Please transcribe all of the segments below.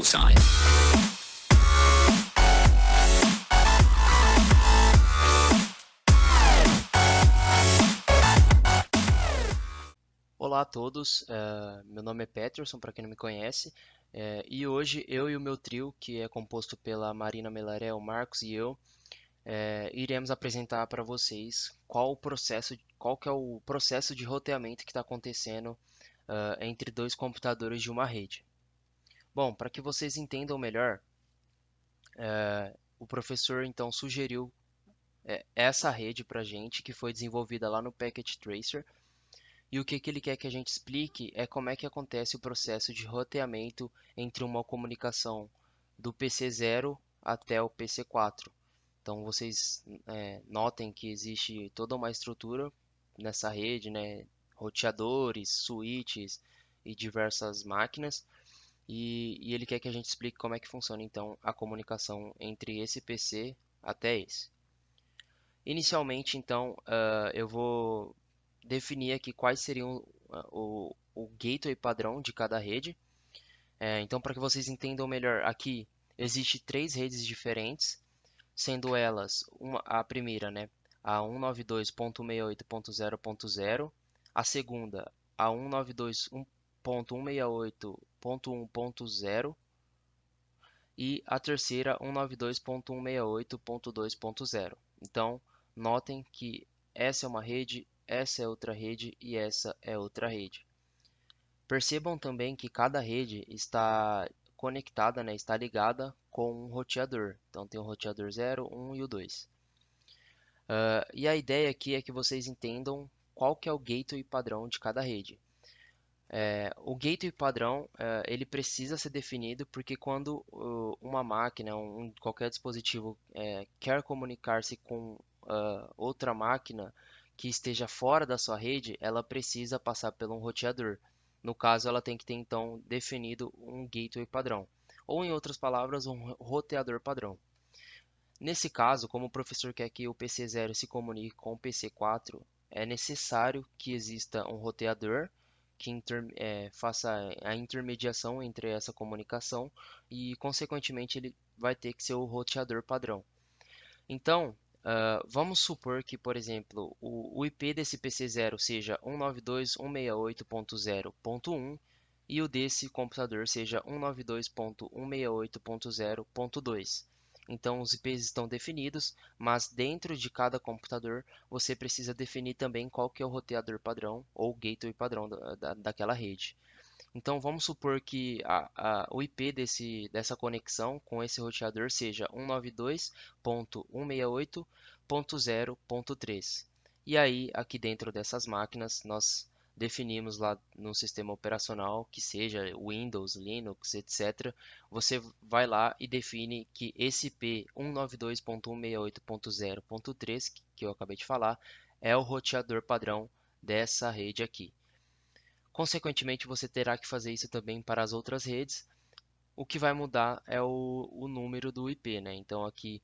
side. Olá a todos, meu nome é Peterson, para quem não me conhece, e hoje eu e o meu trio, que é composto pela Marina Melarel, Marcos e eu, iremos apresentar para vocês qual que é o processo de roteamento que está acontecendo entre dois computadores de uma rede. Bom, para que vocês entendam melhor, o professor então sugeriu essa rede para a gente, que foi desenvolvida lá no Packet Tracer. E o que ele quer que a gente explique é como é que acontece o processo de roteamento entre uma comunicação do PC 0 até o PC 4. Então vocês notem que existe toda uma estrutura nessa rede, né? Roteadores, switches e diversas máquinas. E ele quer que a gente explique como é que funciona então a comunicação entre esse PC até esse. Inicialmente, então, eu vou definir aqui quais seriam o gateway padrão de cada rede. Então, para que vocês entendam melhor, aqui existe três redes diferentes, sendo elas a primeira, né, a 192.168.0.0, a segunda, a 192.168.1.0 e a terceira 192.168.2.0. Então, notem que essa é uma rede, essa é outra rede e essa é outra rede. Percebam também que cada rede está conectada, né, está ligada com um roteador. Então tem o roteador 0, 1 e o 2. E a ideia aqui é que vocês entendam qual que é o gateway padrão de cada rede. O gateway padrão ele precisa ser definido porque quando uma máquina, qualquer dispositivo quer comunicar-se com outra máquina que esteja fora da sua rede, ela precisa passar por um roteador. No caso, ela tem que ter então definido um gateway padrão, ou em outras palavras, um roteador padrão. Nesse caso, como o professor quer que o PC 0 se comunique com o PC 4, é necessário que exista um roteador que faça a intermediação entre essa comunicação e, consequentemente, ele vai ter que ser o roteador padrão. Então, vamos supor que, por exemplo, o IP desse PC 0 seja 192.168.0.1 e o desse computador seja 192.168.0.2. Então, os IPs estão definidos, mas dentro de cada computador você precisa definir também qual que é o roteador padrão ou gateway padrão daquela rede. Então vamos supor que o IP dessa conexão com esse roteador seja 192.168.0.3. E aí, aqui dentro dessas máquinas, nós definimos lá no sistema operacional, que seja Windows, Linux, etc. Você vai lá e define que esse IP 192.168.0.3, que eu acabei de falar, é o roteador padrão dessa rede aqui. Consequentemente, você terá que fazer isso também para as outras redes. O que vai mudar é o número do IP, né? Então aqui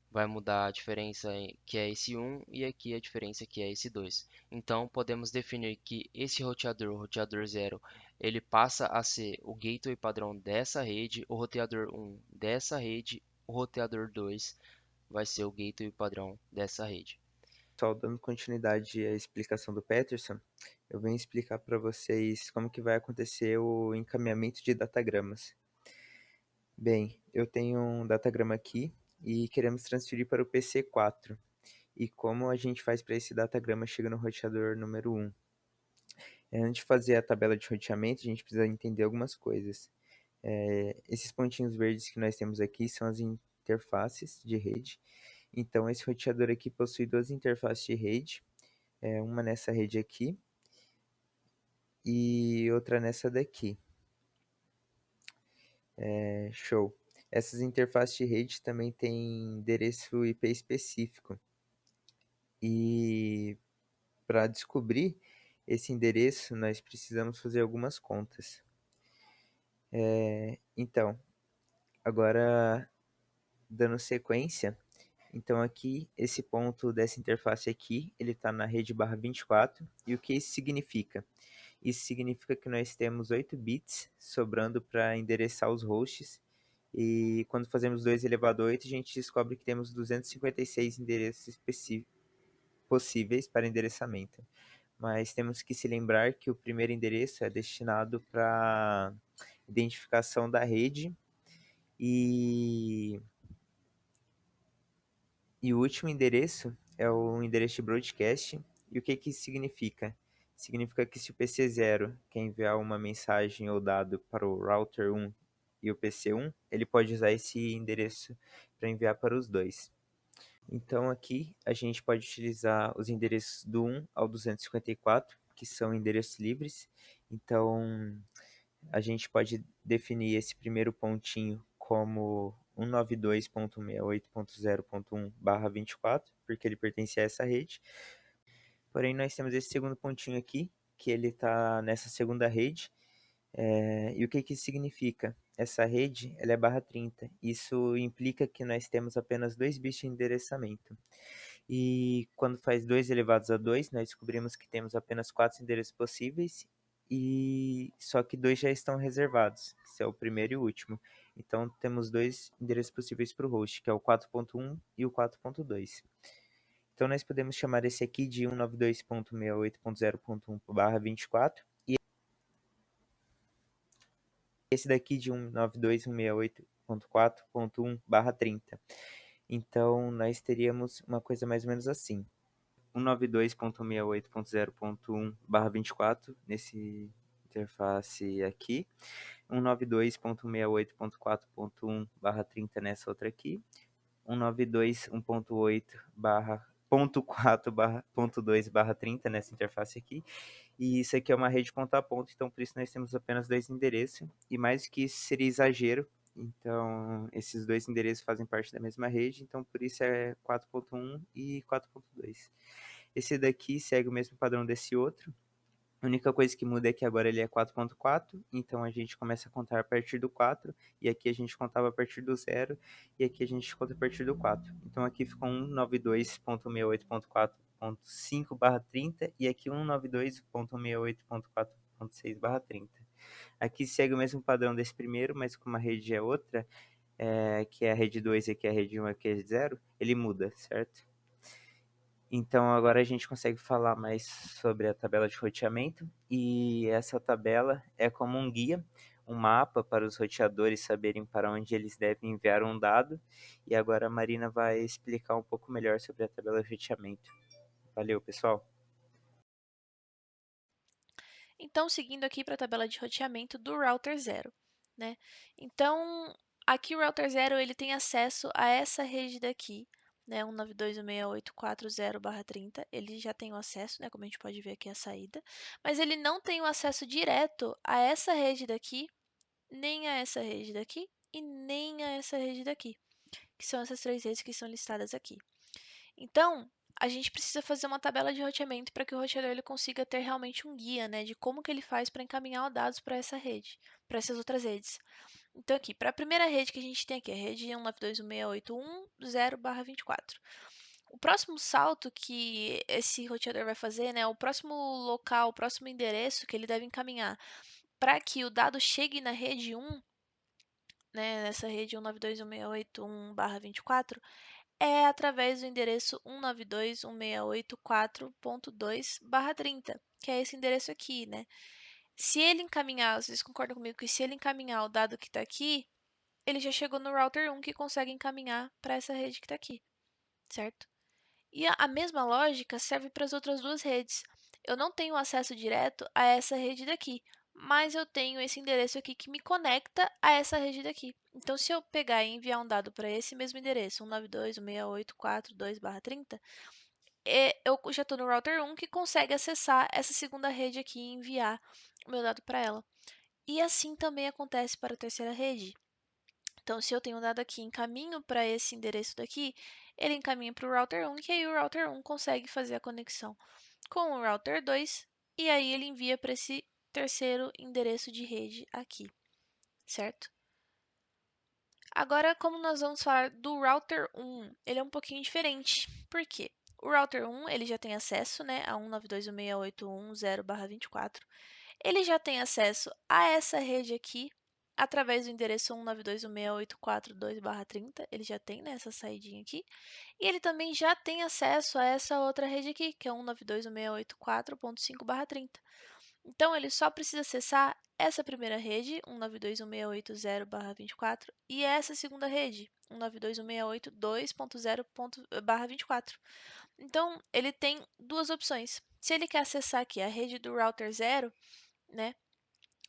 vai mudar a diferença que é esse 1 e aqui a diferença que é esse 2. Então podemos definir que esse roteador, o roteador 0, ele passa a ser o gateway padrão dessa rede, o roteador 1 dessa rede, o roteador 2 vai ser o gateway padrão dessa rede. Só dando continuidade à explicação do Peterson, eu venho explicar para vocês como que vai acontecer o encaminhamento de datagramas. Bem, eu tenho um datagrama aqui e queremos transferir para o PC4. E como a gente faz para esse datagrama chega no roteador número 1? Antes de fazer a tabela de roteamento, a gente precisa entender algumas coisas. Esses pontinhos verdes que nós temos aqui são as interfaces de rede. Então, esse roteador aqui possui duas interfaces de rede, uma nessa rede aqui e outra nessa daqui. Show. Essas interfaces de rede também têm endereço IP específico. E para descobrir esse endereço, nós precisamos fazer algumas contas. Então, agora dando sequência, então aqui, esse ponto dessa interface aqui, ele está na rede barra 24, e o que isso significa? Isso significa que nós temos 8 bits sobrando para endereçar os hosts E quando fazemos 2 elevado a 8, a gente descobre que temos 256 endereços possíveis para endereçamento. Mas temos que se lembrar que o primeiro endereço é destinado para identificação da rede e, e o último endereço é o endereço de broadcast. E o que que isso significa? Significa que se o PC0 quer enviar uma mensagem ou dado para o router 1 e o PC1, ele pode usar esse endereço para enviar para os dois. Então aqui a gente pode utilizar os endereços do 1 ao 254, que são endereços livres. Então a gente pode definir esse primeiro pontinho como 192.68.0.1/24, porque ele pertence a essa rede. Porém, nós temos esse segundo pontinho aqui, que ele está nessa segunda rede. E o que que isso significa? Essa rede ela é /30. Isso implica que nós temos apenas 2 bits de endereçamento. E quando faz 2 elevados a 2, nós descobrimos que temos apenas 4 endereços possíveis, e só que 2 já estão reservados, que é o primeiro e o último. Então temos 2 endereços possíveis para o host, que é o 4.1 e o 4.2. Então nós podemos chamar esse aqui de 192.68.0.1/24 e esse daqui de 192.168.4.1/30. Então nós teríamos uma coisa mais ou menos assim: 192.68.0.1/24 nesse interface aqui, 192.68.4.1/30 nessa outra aqui, 192.1.8/.4/.2/30 nessa interface aqui. E isso aqui é uma rede ponto a ponto, então por isso nós temos apenas 2 endereços, e mais que isso seria exagero. Então esses 2 endereços fazem parte da mesma rede, então por isso é 4.1 e 4.2. Esse daqui segue o mesmo padrão desse outro. A única coisa que muda é que agora ele é 4.4, então a gente começa a contar a partir do 4, e aqui a gente contava a partir do 0, e aqui a gente conta a partir do 4. Então aqui ficou 192.68.4.5/30 e aqui 192.68.4.6/30. Aqui segue o mesmo padrão desse primeiro, mas como a rede é outra, que é a rede 2 e aqui é a rede 1 e aqui é a rede 0, ele muda, certo? Então agora a gente consegue falar mais sobre a tabela de roteamento, e essa tabela é como um guia, um mapa para os roteadores saberem para onde eles devem enviar um dado. E agora a Marina vai explicar um pouco melhor sobre a tabela de roteamento. Valeu, pessoal! Então, seguindo aqui para a tabela de roteamento do router 0, né? Então, aqui o router 0 ele tem acesso a essa rede daqui, né? 192.168.4.0/30. Ele já tem o acesso, né? Como a gente pode ver aqui a saída, mas ele não tem o acesso direto a essa rede daqui, nem a essa rede daqui e nem a essa rede daqui, que são essas 3 redes que são listadas aqui. Então, a gente precisa fazer uma tabela de roteamento para que o roteador ele consiga ter realmente um guia, né, de como que ele faz para encaminhar os dados para essa rede, para essas outras redes. Então, aqui, para a primeira rede que a gente tem aqui, a rede 192.168.1.0/24. O próximo salto que esse roteador vai fazer, né, o próximo local, o próximo endereço que ele deve encaminhar para que o dado chegue na rede 1, né, nessa rede 192.168.1/24, é através do endereço 192.168.4.2/30, que é esse endereço aqui, né? Se ele encaminhar, vocês concordam comigo que se ele encaminhar o dado que está aqui, ele já chegou no router 1 que consegue encaminhar para essa rede que está aqui, certo? E a mesma lógica serve para as outras duas redes. Eu não tenho acesso direto a essa rede daqui, mas eu tenho esse endereço aqui que me conecta a essa rede daqui. Então, se eu pegar e enviar um dado para esse mesmo endereço, 192.168.4.2/30, eu já estou no router 1 que consegue acessar essa segunda rede aqui e enviar o meu dado para ela. E assim também acontece para a terceira rede. Então, se eu tenho um dado aqui e encaminho para esse endereço daqui, ele encaminha para o router 1, que aí o router 1 consegue fazer a conexão com o router 2, e aí ele envia para esse terceiro endereço de rede aqui, certo? Agora, como nós vamos falar do router 1, ele é um pouquinho diferente. Por quê? O router 1 ele já tem acesso, né, a 192.168.1.0/24. Ele já tem acesso a essa rede aqui, através do endereço 192.168.4.2/30, ele já tem, né, essa saidinha aqui. E ele também já tem acesso a essa outra rede aqui, que é 192.168.4.5/30. Então, ele só precisa acessar essa primeira rede, 192.168.0/24, e essa segunda rede, 192.168.2.0/24. Então, ele tem duas opções. Se ele quer acessar aqui a rede do router 0, né,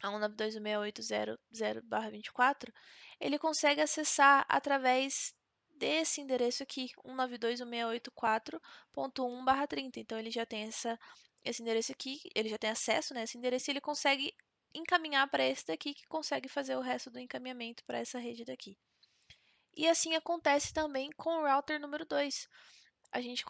a 192.168.0.0/24, ele consegue acessar através desse endereço aqui, 192.168.4.1/30. Então, ele já tem esse endereço aqui, ele já tem acesso, né, esse endereço, e ele consegue encaminhar para esse daqui, que consegue fazer o resto do encaminhamento para essa rede daqui. E assim acontece também com o router número 2. A gente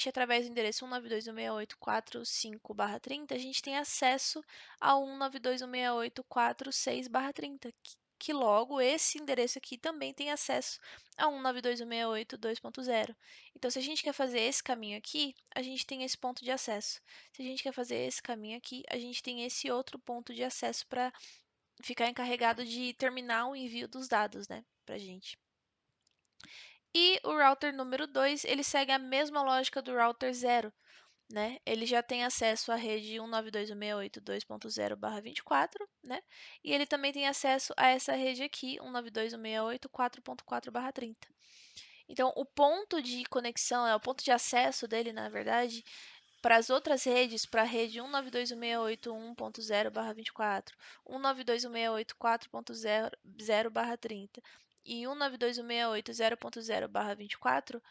através do endereço 192.168.4.5/30, a gente tem acesso a 192.168.4.6/30, que logo esse endereço aqui também tem acesso a 192.168.2.0. Então, se a gente quer fazer esse caminho aqui, a gente tem esse ponto de acesso. Se a gente quer fazer esse caminho aqui, a gente tem esse outro ponto de acesso para ficar encarregado de terminar o envio dos dados, né, pra gente. E o router número 2, ele segue a mesma lógica do router 0, né? Ele já tem acesso à rede 192.168.2.0/24, né? E ele também tem acesso a essa rede aqui, 192.168.4.4/30. Então, o ponto de conexão, o ponto de acesso dele, na verdade, para as outras redes, para a rede 192.168.1.0/24, 192.168.4.0/30 e 192.168.0.0/24,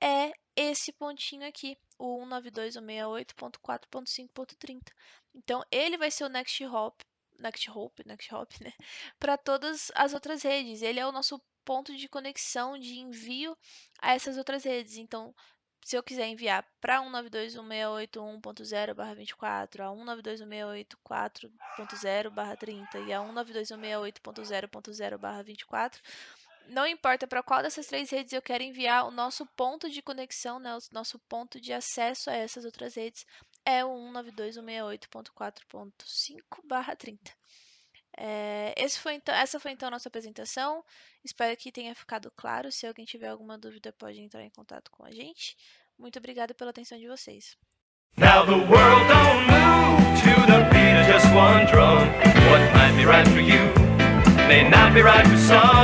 é esse pontinho aqui, o 192.168.4.5.30. Então, ele vai ser o next hop, né, para todas as outras redes. Ele é o nosso ponto de conexão, de envio a essas outras redes. Então, se eu quiser enviar para 192.168.1.0/24, a 192.168.4.0/30 e a 192.168.0.0/24, não importa para qual dessas três redes eu quero enviar, o nosso ponto de conexão, né, o nosso ponto de acesso a essas outras redes é o 192.168.4.5/30. Essa foi então a nossa apresentação. Espero que tenha ficado claro. Se alguém tiver alguma dúvida, pode entrar em contato com a gente. Muito obrigada pela atenção de vocês. Now the world don't move to the beat of just one drum. What might be right for you may not be right for some.